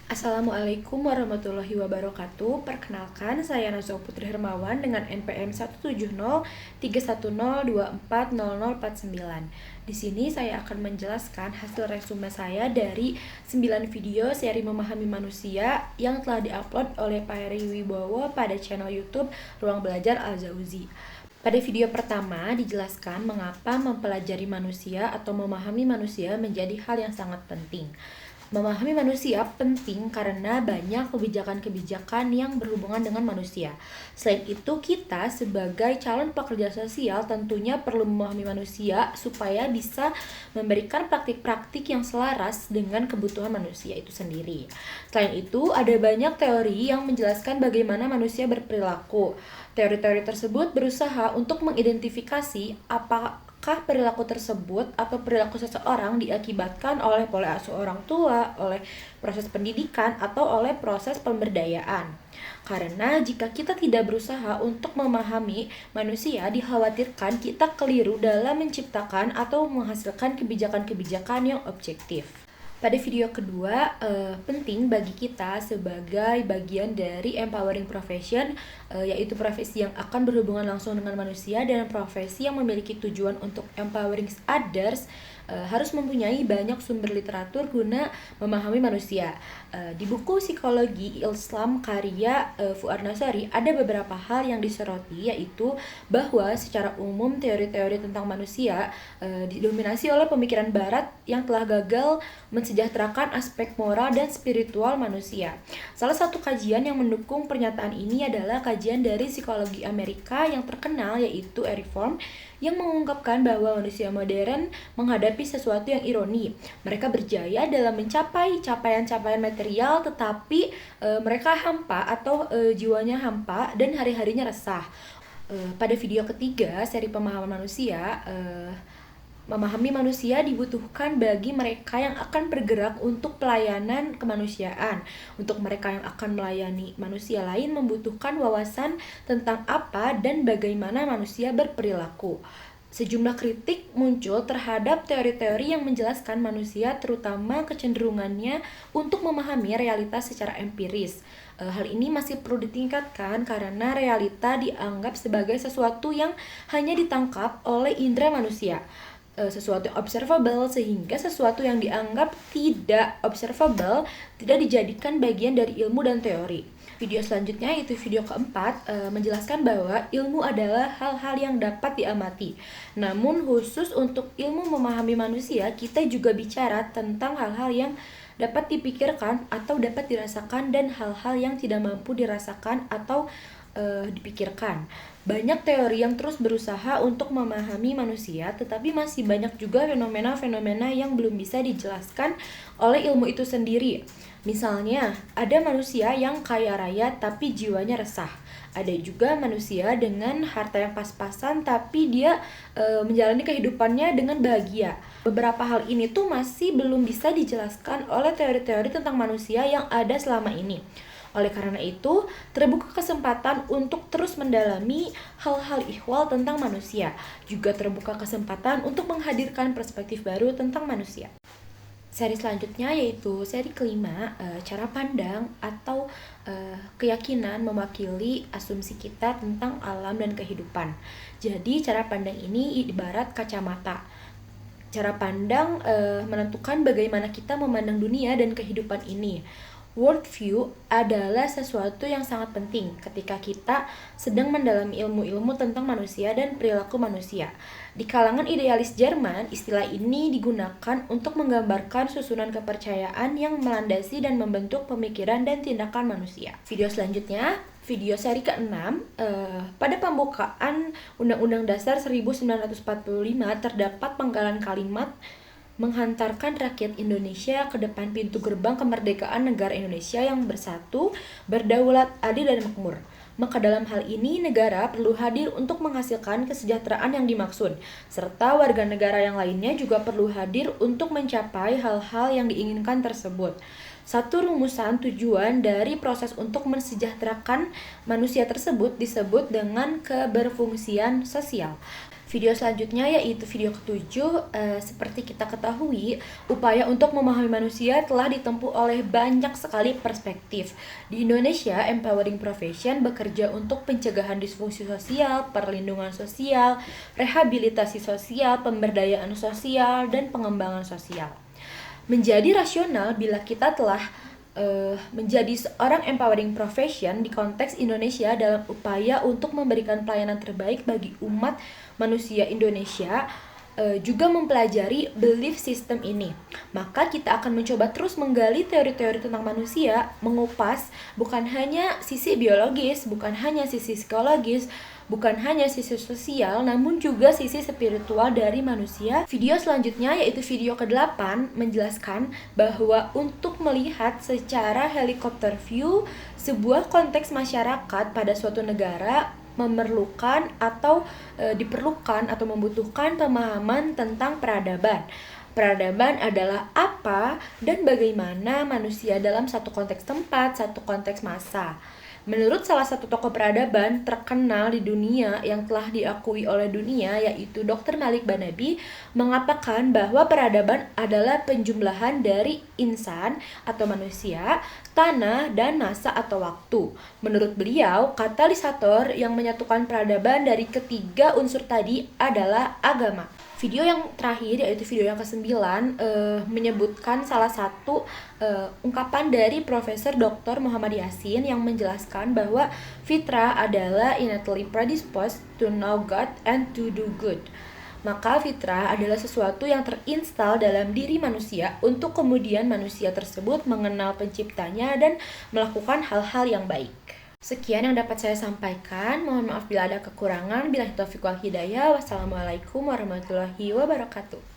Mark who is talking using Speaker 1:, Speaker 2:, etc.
Speaker 1: Assalamualaikum warahmatullahi wabarakatuh. Perkenalkan, saya Nazwa Putri Hermawan dengan NPM 17030240049. Di sini saya akan menjelaskan hasil resume saya dari 9 video seri Memahami Manusia yang telah diupload oleh Pak Heri Wibowo pada channel YouTube Ruang Belajar Al-Jauzi. Pada video pertama dijelaskan mengapa mempelajari manusia atau memahami manusia menjadi hal yang sangat penting. Memahami manusia penting karena banyak kebijakan-kebijakan yang berhubungan dengan manusia. Selain itu, kita sebagai calon pekerja sosial tentunya perlu memahami manusia supaya bisa memberikan praktik-praktik yang selaras dengan kebutuhan manusia itu sendiri. Selain itu, ada banyak teori yang menjelaskan bagaimana manusia berperilaku. Teori-teori tersebut berusaha untuk mengidentifikasi apakah perilaku tersebut atau perilaku seseorang diakibatkan oleh pola asuh orang tua, oleh proses pendidikan, atau oleh proses pemberdayaan. Karena jika kita tidak berusaha untuk memahami manusia, dikhawatirkan kita keliru dalam menciptakan atau menghasilkan kebijakan-kebijakan yang objektif. Pada video kedua, penting bagi kita sebagai bagian dari empowering profession, yaitu profesi yang akan berhubungan langsung dengan manusia dan profesi yang memiliki tujuan untuk empowering others, harus mempunyai banyak sumber literatur guna memahami manusia. Di buku Psikologi Islam karya Fuad Nasari ada beberapa hal yang disoroti, yaitu bahwa secara umum teori-teori tentang manusia didominasi oleh pemikiran barat yang telah gagal mensejahterakan aspek moral dan spiritual manusia. Salah satu kajian yang mendukung pernyataan ini adalah kajian dari psikologi Amerika yang terkenal, yaitu Eric Fromm, yang mengungkapkan bahwa manusia modern menghadapi sesuatu yang ironi. Mereka berjaya dalam mencapai capaian-capaian material, tetapi mereka hampa atau jiwanya hampa dan hari-harinya resah. Pada video ketiga seri pemahaman manusia, memahami manusia dibutuhkan bagi mereka yang akan bergerak untuk pelayanan kemanusiaan. Untuk mereka yang akan melayani manusia lain membutuhkan wawasan tentang apa dan bagaimana manusia berperilaku. Sejumlah kritik muncul terhadap teori-teori yang menjelaskan manusia, terutama kecenderungannya untuk memahami realitas secara empiris. Hal ini masih perlu ditingkatkan karena realita dianggap sebagai sesuatu yang hanya ditangkap oleh indera manusia, sesuatu yang observable, sehingga sesuatu yang dianggap tidak observable tidak dijadikan bagian dari ilmu dan teori. Video selanjutnya, yaitu video keempat, menjelaskan bahwa ilmu adalah hal-hal yang dapat diamati. Namun khusus untuk ilmu memahami manusia, kita juga bicara tentang hal-hal yang dapat dipikirkan atau dapat dirasakan dan hal-hal yang tidak mampu dirasakan atau dipikirkan. Banyak teori yang terus berusaha untuk memahami manusia, tetapi masih banyak juga fenomena-fenomena yang belum bisa dijelaskan oleh ilmu itu sendiri. Misalnya, ada manusia yang kaya raya tapi jiwanya resah. Ada juga manusia dengan harta yang pas-pasan tapi dia menjalani kehidupannya dengan bahagia. Beberapa hal ini tuh masih belum bisa dijelaskan oleh teori-teori tentang manusia yang ada selama ini. Oleh karena itu, terbuka kesempatan untuk terus mendalami hal-hal ihwal tentang manusia. Juga terbuka kesempatan untuk menghadirkan perspektif baru tentang manusia. Seri selanjutnya yaitu seri kelima, cara pandang atau keyakinan mewakili asumsi kita tentang alam dan kehidupan. Jadi cara pandang ini ibarat kacamata. Cara pandang menentukan bagaimana kita memandang dunia dan kehidupan ini. Worldview adalah sesuatu yang sangat penting ketika kita sedang mendalami ilmu-ilmu tentang manusia dan perilaku manusia. Di kalangan idealis Jerman, istilah ini digunakan untuk menggambarkan susunan kepercayaan yang melandasi dan membentuk pemikiran dan tindakan manusia. Video selanjutnya, video seri ke-6, pada pembukaan Undang-Undang Dasar 1945 terdapat penggalan kalimat menghantarkan rakyat Indonesia ke depan pintu gerbang kemerdekaan negara Indonesia yang bersatu, berdaulat, adil, dan makmur. Maka dalam hal ini negara perlu hadir untuk menghasilkan kesejahteraan yang dimaksud, serta warga negara yang lainnya juga perlu hadir untuk mencapai hal-hal yang diinginkan tersebut. Satu rumusan tujuan dari proses untuk mensejahterakan manusia tersebut disebut dengan keberfungsian sosial. Video selanjutnya yaitu video ketujuh. Seperti kita ketahui, upaya untuk memahami manusia telah ditempuh oleh banyak sekali perspektif. Di Indonesia, Empowering Profession bekerja untuk pencegahan disfungsi sosial, perlindungan sosial, rehabilitasi sosial, pemberdayaan sosial, dan pengembangan sosial. Menjadi rasional bila kita telah menjadi seorang empowering profession di konteks Indonesia dalam upaya untuk memberikan pelayanan terbaik bagi umat manusia Indonesia, juga mempelajari belief system ini. Maka kita akan mencoba terus menggali teori-teori tentang manusia, mengupas bukan hanya sisi biologis, bukan hanya sisi psikologis, bukan hanya sisi sosial, namun juga sisi spiritual dari manusia. Video selanjutnya yaitu video ke-8 menjelaskan bahwa untuk melihat secara helikopter view sebuah konteks masyarakat pada suatu negara memerlukan atau diperlukan atau membutuhkan pemahaman tentang peradaban. Peradaban adalah apa dan bagaimana manusia dalam satu konteks tempat, satu konteks masa. Menurut salah satu tokoh peradaban terkenal di dunia yang telah diakui oleh dunia, yaitu Dr. Malik Banabi, mengatakan bahwa peradaban adalah penjumlahan dari insan atau manusia, tanah, dan masa atau waktu. Menurut beliau, katalisator yang menyatukan peradaban dari ketiga unsur tadi adalah agama. Video yang terakhir yaitu video yang ke-9 menyebutkan salah satu ungkapan dari Profesor Dr. Muhammad Yasin yang menjelaskan bahwa fitrah adalah innately predisposed to know God and to do good. Maka fitrah adalah sesuatu yang terinstal dalam diri manusia untuk kemudian manusia tersebut mengenal penciptanya dan melakukan hal-hal yang baik. Sekian yang dapat saya sampaikan. Mohon maaf bila ada kekurangan. Billahi taufiq wal hidayah. Wassalamualaikum warahmatullahi wabarakatuh.